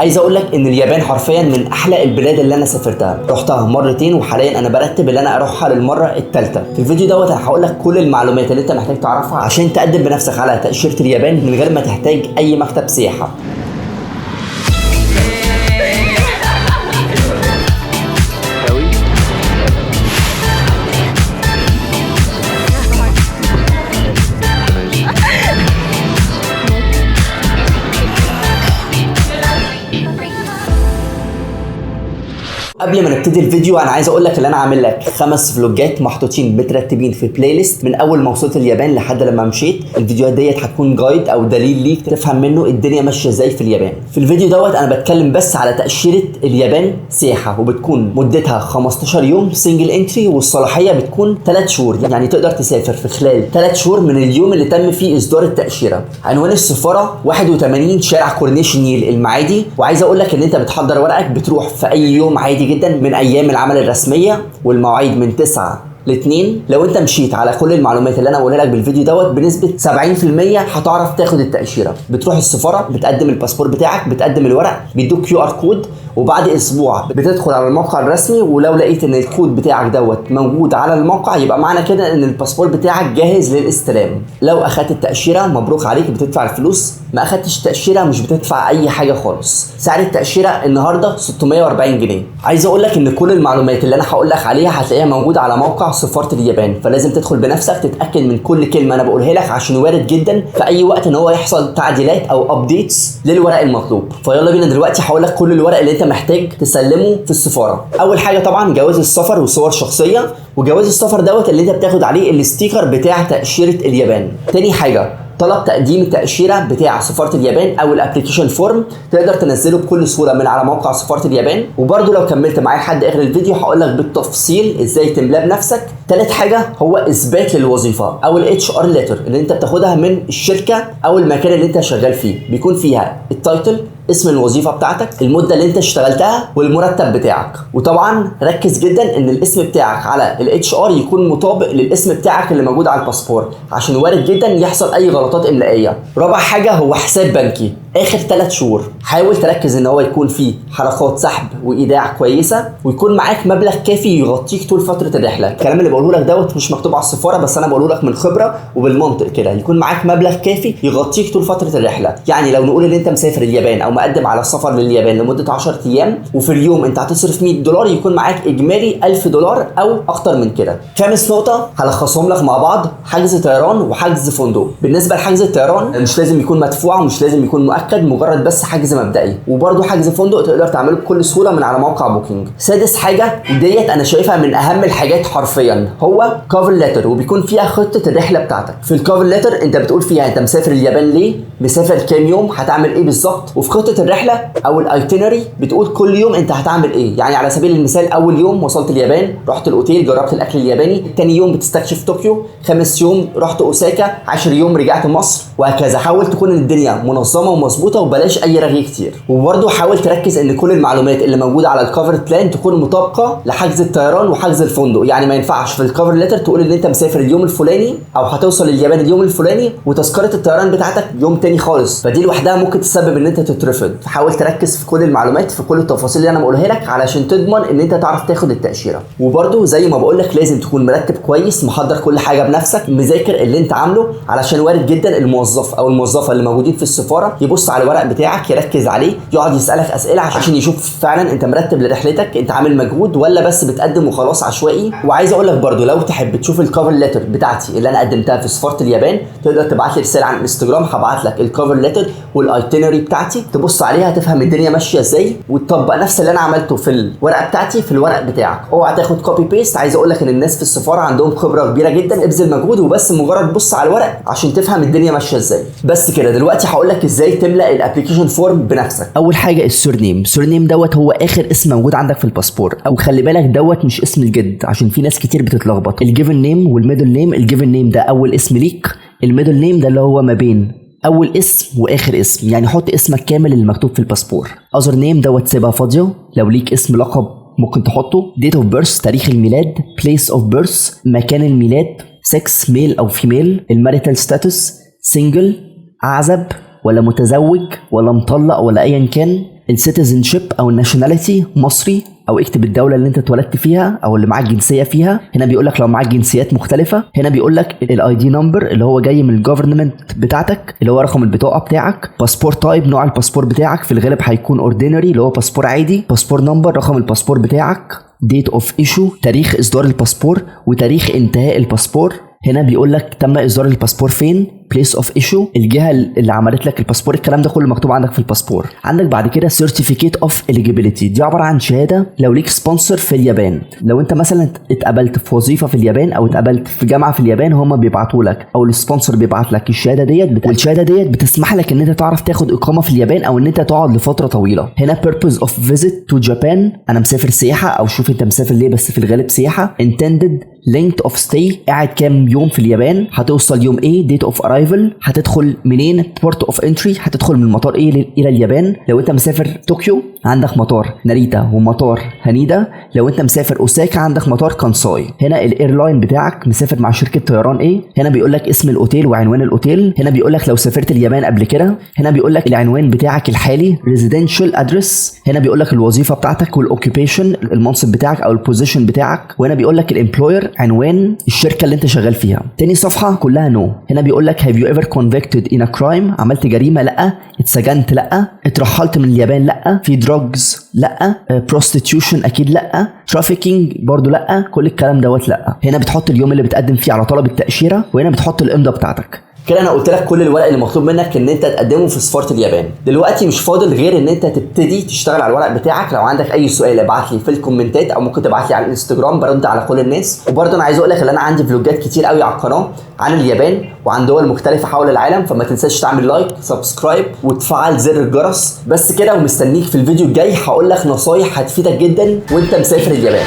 عايز اقول لك ان اليابان حرفيا من احلى البلاد اللي انا سافرتها، رحتها مرتين وحاليا انا برتب ان انا اروحها للمره الثالثه. في الفيديو دوت انا هقول لك كل المعلومات اللي انت محتاج تعرفها عشان تقدم بنفسك على تاشيره اليابان من غير ما تحتاج اي مكتب سياحه. قبل ما نبتدي الفيديو انا عايز اقول لك ان انا عامل لك 5 فلوجات محطوطين مترتبين في بلاي ليست من اول ما وصلت اليابان لحد لما مشيت. الفيديوهات ديت هتكون جايد او دليل ليك تفهم منه الدنيا ماشيه ازاي في اليابان. في الفيديو دوت انا بتكلم بس على تاشيره اليابان سياحه، وبتكون مدتها 15 يوم سنجل انتري، والصلاحيه بتكون 3 شهور، يعني تقدر تسافر في خلال 3 شهور من اليوم اللي تم فيه اصدار التاشيره. عنوان السفاره 81 شارع كورنيش النيل المعادي. وعايز اقول لك ان انت بتحضر ورقك بتروح في اي يوم عادي جدا من ايام العمل الرسميه، والمواعيد من 9 ل2. لو انت مشيت على كل المعلومات اللي انا بقولها لك بالفيديو دوت بنسبه 70% هتعرف تاخد التاشيره. بتروح السفاره، بتقدم الباسبور بتاعك، بتقدم الورق، بيدوك QR كود، وبعد اسبوع بتدخل على الموقع الرسمي، ولو لقيت ان الكود بتاعك دوت موجود على الموقع يبقى معنى كده ان الباسبور بتاعك جاهز للاستلام. لو اخدت التاشيره مبروك عليك، بتدفع الفلوس. ما اخدتش التاشيره مش بتدفع اي حاجه خالص. سعر التاشيره النهارده 640 جنيه. عايز اقول لك ان كل المعلومات اللي انا هقول لك عليها هتلاقيها موجوده على موقع سفاره اليابان، فلازم تدخل بنفسك تتاكد من كل كلمه انا بقولها لك، عشان وارد جدا في اي وقت ان هو يحصل تعديلات او ابديتس للورق المطلوب. فيلا بينا دلوقتي هقول لك كل الورق اللي انت محتاج تسلمه في السفاره. اول حاجه طبعا جواز السفر وصور شخصيه، وجواز السفر دوت اللي انت بتاخد عليه الاستيكر بتاع تاشيره اليابان. تاني حاجه طلب تقديم التاشيره بتاع سفاره اليابان او الابلكيشن فورم، تقدر تنزله بكل سهوله من على موقع سفاره اليابان. وبرده لو كملت معايا لحد اخر الفيديو هقول لك بالتفصيل ازاي تملاه بنفسك. ثالث حاجه هو اثبات للوظيفه او HR ليتر اللي انت بتاخدها من الشركه او المكان اللي انت شغال فيه، بيكون فيها التايتل، اسم الوظيفه بتاعتك، المده اللي انت اشتغلتها، والمرتب بتاعك. وطبعا ركز جدا ان الاسم بتاعك على HR يكون مطابق للاسم بتاعك اللي موجود على الباسبور، عشان وارد جدا يحصل اي غلطات املائيه. رابع حاجه هو حساب بنكي اخر 3 شهور. حاول تركز ان هو يكون فيه حركات سحب وايداع كويسه، ويكون معاك مبلغ كافي يغطيك طول فتره الرحله. الكلام اللي بقوله لك دوت مش مكتوب على السفاره، بس انا بقوله لك من خبره وبالمنطق كده. يكون معاك مبلغ كافي يغطيك طول فتره الرحله. يعني لو نقول ان انت مسافر اليابان او مقدم على السفر لليابان لمده 10 ايام، وفي اليوم انت هتصرف $100، يكون معاك اجمالي $1000 او اكتر من كده. خامس نقطه هلخصهم لك مع بعض: حجز طيران وحجز فندق. بالنسبه لحجز الطيران مش لازم يكون مدفوع ومش لازم يكون مؤكد، مجرد بس حجز مبدئي. وبرده حجز فندق تقدر تعمله بكل سهوله من على موقع بوكينج. سادس حاجه وديت انا شايفها من اهم الحاجات حرفيا، هو كفر ليتر، وبيكون فيها خطه الرحله بتاعتك. في الكفر ليتر انت بتقول فيها انت مسافر اليابان ليه، مسافر كام يوم، هتعمل ايه بالظبط. وفي خطه الرحله او الايتينري بتقول كل يوم انت هتعمل ايه. يعني على سبيل المثال اول يوم وصلت اليابان رحت الاوتيل جربت الاكل الياباني، تاني يوم بتستكشف طوكيو، خامس يوم رحت اوساكا، 10 يوم رجعت مصر، وهكذا. حاول تكون الدنيا منظمه ومظبوطه وبلاش اي رغي كتير. وبرده حاول تركز ان كل المعلومات اللي موجوده على الكفر بلان تكون مطابقه لحجز الطيران وحجز الفندق. يعني ما ينفعش في الكفر ليتر تقول ان انت مسافر اليوم الفلاني او هتوصل اليابان اليوم الفلاني وتذكره الطيران بتاعتك يوم تاني خالص، فدي لوحدها ممكن تسبب ان انت تترفض. فحاول تركز في كل المعلومات، في كل التفاصيل اللي انا بقولها لك، علشان تضمن ان انت تعرف تاخد التاشيره. وبرده زي ما بقول لك لازم تكون مرتب كويس، محضر كل حاجه بنفسك، مذاكر اللي انت عامله، علشان وارد جدا الموظف او الموظفه اللي موجودين في السفاره يبص على الورق بتاعك، يركز عليه، يقعد يسالك اسئله عشان يشوف فعلا انت مرتب لرحلتك، انت عامل مجهود ولا بس بتقدم وخلاص عشوائي. وعايز اقول لك برده لو تحب تشوف الكفر ليتر بتاعتي اللي انا قدمتها في سفاره اليابان، تقدر تبعت لي رساله على الانستجرام، هبعت لك الكفر ليتر والايتينري بتاعتي، تبص عليها تفهم الدنيا ماشيه ازاي، وتطبق نفس اللي انا عملته في الورقه بتاعتي في الورق بتاعك. اوعى تاخد كوبي بيست. عايز اقول لك ان الناس في السفاره عندهم خبره كبيره جدا، ابذل مجهود وبس مجرد بص على الورق عشان تفهم الدنيا ماشيه ازاي. بس كده. دلوقتي هقول لك ازاي تملأ الابلكيشن فورم بنفسك. اول حاجه السورنيم. السورنيم دوت هو اخر اسم موجود عندك في الباسبور، او خلي بالك دوت مش اسم الجد عشان في ناس كتير بتتلخبط. الجيفن نيم والميدل نيم. الجيفن نيم ده اول اسم ليك، الميدل نيم ده اللي هو ما بين اول اسم واخر اسم، يعني حط اسمك كامل اللي مكتوب في الباسبور. اذر نيم دوت سيبها فاضيه، لو ليك اسم لقب ممكن تحطه. date of birth تاريخ الميلاد. place of birth مكان الميلاد. sex ميل او فيميل. الماريتال ستاتس single اعزب ولا متزوج ولا مطلق ولا ايا كان. السيتيزنشيب او الناشوناليتي مصري، او اكتب الدوله اللي انت اتولدت فيها او اللي معاك جنسيه فيها. هنا بيقول لك لو معاك جنسيات مختلفه. هنا بيقول لك الاي دي نمبر اللي هو جاي من الجفرمنت بتاعتك، اللي هو رقم البطاقه بتاعك. باسبور تايب، نوع الباسبور بتاعك في الغالب هيكون اوردينري اللي هو باسبور عادي. باسبور نمبر، رقم الباسبور بتاعك. ديت اوف ايشو، تاريخ اصدار الباسبور وتاريخ انتهاء الباسبور. هنا بيقول لك تم اصدار الباسبور فين، بليس اوف ايشو، الجهه اللي عملت لك الباسبور. الكلام ده كله مكتوب عندك في الباسبور. عندك بعد كده سيرتيفيكيت اوف اليجيبيليتي، دي عباره عن شهاده لو ليك سبونسر في اليابان. لو انت مثلا اتقبلت في وظيفه في اليابان او اتقبلت في جامعه في اليابان، هم بيبعتوا لك او السبونسر بيبعت لك الشهاده ديت، والشهاده ديت بتسمح لك ان انت تعرف تاخد اقامه في اليابان او ان انت تقعد لفتره طويله. هنا purpose of visit to Japan، انا مسافر سياحه، او شوف انت مسافر ليه، بس في الغالب سياحه. intended length of stay، قاعد كام يوم في اليابان، هتوصل يوم ايه. date of arrival، هتدخل منين. port of entry، هتدخل من مطار ايه الى اليابان. لو انت مسافر طوكيو عندك مطار ناريتا ومطار هانيدا. لو انت مسافر اوساكا عندك مطار كانساي. هنا الايرلاين بتاعك مسافر مع شركه طيران ايه. هنا بيقول لك اسم الاوتيل وعنوان الاوتيل. هنا بيقول لك لو سافرت اليابان قبل كده. هنا بيقول لك العنوان بتاعك الحالي residential address. هنا بيقول لك الوظيفه بتاعتك والاوكيبيشن، المنصب بتاعك او البوزيشن بتاعك. وهنا بيقول لك الامبلوير، عنوان الشركه اللي انت شغال فيها. تاني صفحه كلها نو. هنا بيقول لك have you ever convicted in a crime، عملت جريمه، لا. اتسجنت، لا. اترحلت من اليابان، لا. في دراجز، لا. prostitution اكيد لا. trafficking برضو لا. كل الكلام دوت لا. هنا بتحط اليوم اللي بتقدم فيه على طلب التاشيره، وهنا بتحط الامضه بتاعتك. كده انا قلت لك كل الورق اللي مطلوب منك ان انت تقدمه في سفاره اليابان. دلوقتي مش فاضل غير ان انت تبتدي تشتغل على الورق بتاعك. لو عندك اي سؤال ابعت لي في الكومنتات، او ممكن تبعت لي على الانستجرام، برد على كل الناس. وبرضه انا عايز اقول لك ان انا عندي فلوجات كتير قوي على القناه عن اليابان وعن دول مختلفه حول العالم، فما تنساش تعمل لايك، سبسكرايب، وتفعل زر الجرس. بس كده، ومستنيك في الفيديو الجاي هقول لك نصايح هتفيدك جدا وانت مسافر اليابان.